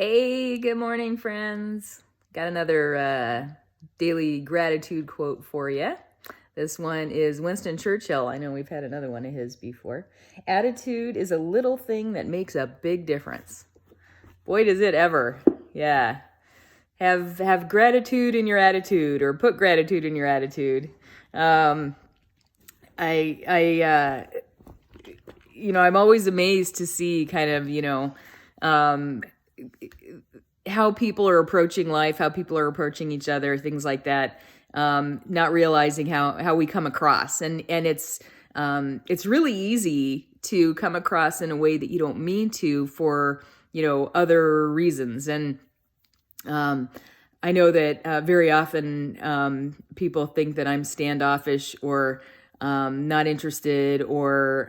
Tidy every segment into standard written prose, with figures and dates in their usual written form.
Hey, good morning, friends. Got another daily gratitude quote for you. This one is Winston Churchill. I know we've had another one of his before. Attitude is a little thing that makes a big difference. Boy, does it ever. Yeah. Have gratitude in your attitude, or put gratitude in your attitude. Um, I'm always amazed to see kind of, um, how people are approaching life, how people are approaching each other, things like that. Not realizing how we come across, and it's really easy to come across in a way that you don't mean to for other reasons. And I know that very often people think that I'm standoffish or not interested or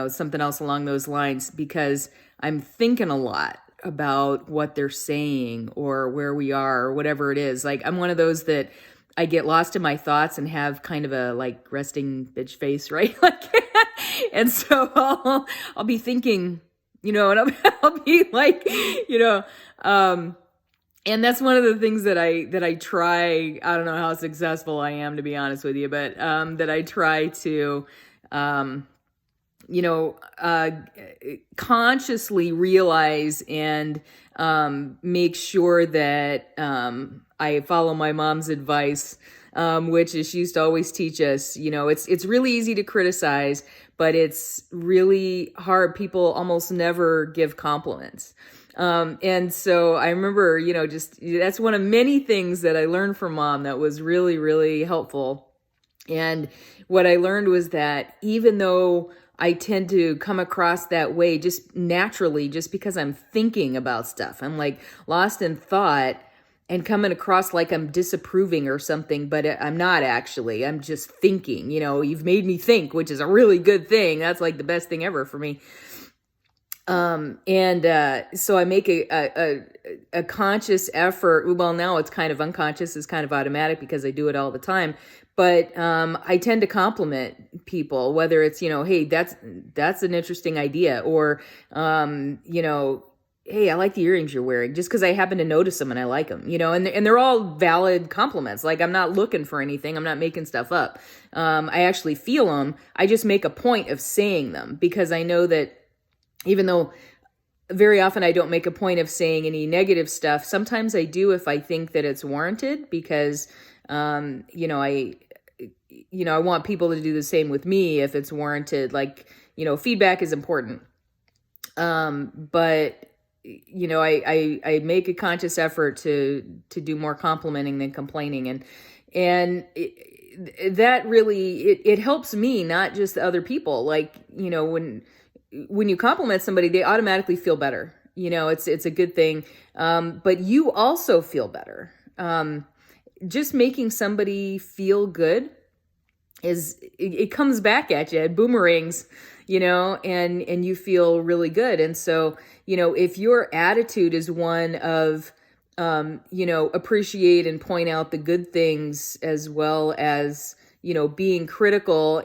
something else along those lines because I'm thinking a lot about what they're saying or where we are or whatever it is. Like, I'm one of those that I get lost in my thoughts and have kind of a like resting bitch face, right? Like, and so I'll be thinking, and I'll be like, and that's one of the things that I try. I don't know how successful I am, to be honest with you, but that I try to consciously realize and make sure that I follow my mom's advice, which is she used to always teach us, it's really easy to criticize, but it's really hard. People almost never give compliments. And so I remember, just that's one of many things that I learned from mom that was really, really helpful. And what I learned was that even though I tend to come across that way just naturally, just because I'm thinking about stuff, I'm like lost in thought and coming across like I'm disapproving or something, but I'm not actually. I'm just thinking, you've made me think, which is a really good thing. That's like the best thing ever for me. So I make a conscious effort. Well, now it's kind of unconscious. It's kind of automatic because I do it all the time. But I tend to compliment people, whether it's, hey, that's an interesting idea, or, hey, I like the earrings you're wearing, just because I happen to notice them and I like them, and they're all valid compliments. Like, I'm not looking for anything. I'm not making stuff up. I actually feel them. I just make a point of saying them because I know that even though very often I don't make a point of saying any negative stuff, sometimes I do if I think that it's warranted because, I want people to do the same with me if it's warranted. Like, feedback is important. But I make a conscious effort to do more complimenting than complaining. And that really, it helps me, not just the other people. Like, when you compliment somebody, they automatically feel better. It's a good thing. But you also feel better. Just making somebody feel good it comes back at you, it boomerangs, and you feel really good. And so, if your attitude is one of, appreciate and point out the good things as well as, being critical,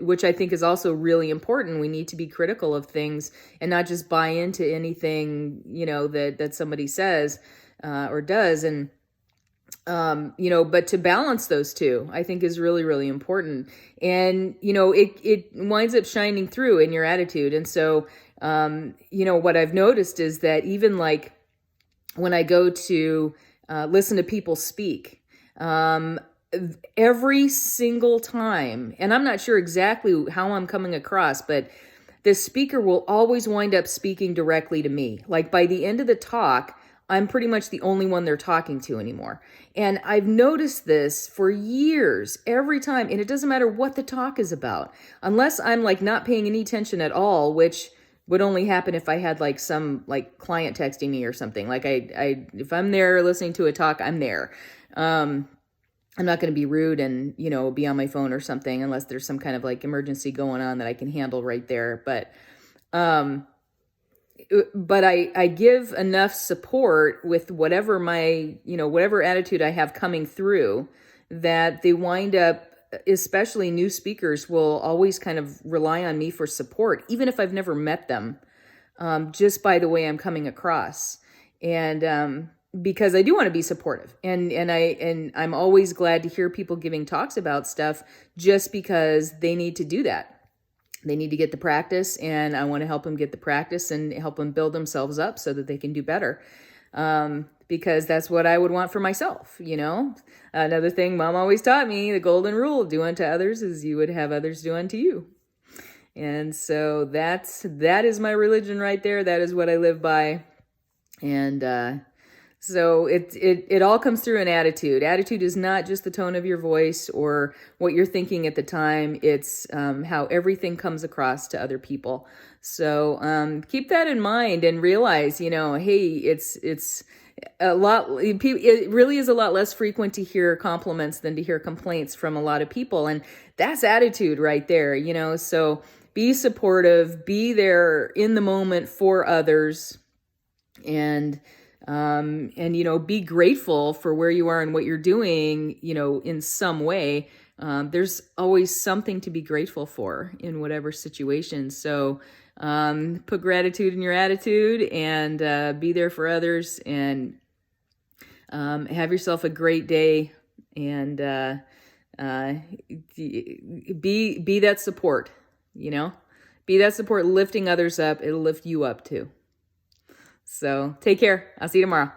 which I think is also really important. We need to be critical of things and not just buy into anything, that somebody says or does. And, but to balance those two, I think is really, really important. And, it winds up shining through in your attitude. And so, what I've noticed is that even like when I go to listen to people speak, every single time, and I'm not sure exactly how I'm coming across, but the speaker will always wind up speaking directly to me. Like, by the end of the talk, I'm pretty much the only one they're talking to anymore. And I've noticed this for years, every time, and it doesn't matter what the talk is about, unless I'm like not paying any attention at all, which would only happen if I had like some like client texting me or something. Like, if I'm there listening to a talk, I'm there. I'm not going to be rude and, be on my phone or something unless there's some kind of like emergency going on that I can handle right there. But I give enough support with whatever whatever attitude I have coming through, that they wind up, especially new speakers, will always kind of rely on me for support, even if I've never met them. just by the way I'm coming across. And because I do want to be supportive, and I'm always glad to hear people giving talks about stuff just because they need to do that. They need to get the practice, and I want to help them get the practice and help them build themselves up so that they can do better. Because that's what I would want for myself, you know. Another thing Mom always taught me, the golden rule, do unto others as you would have others do unto you. And so that is my religion right there. That is what I live by. And so it all comes through an attitude. Attitude is not just the tone of your voice or what you're thinking at the time. It's how everything comes across to other people. So keep that in mind and realize, you know, hey, it's a lot. It really is a lot less frequent to hear compliments than to hear complaints from a lot of people, and that's attitude right there. You know, so be supportive, be there in the moment for others, and you know, be grateful for where you are and what you're doing, you know, in some way. There's always something to be grateful for in whatever situation. So put gratitude in your attitude, and be there for others, and have yourself a great day, and be that support, you know, be that support, lifting others up. It'll lift you up too. So take care. I'll see you tomorrow.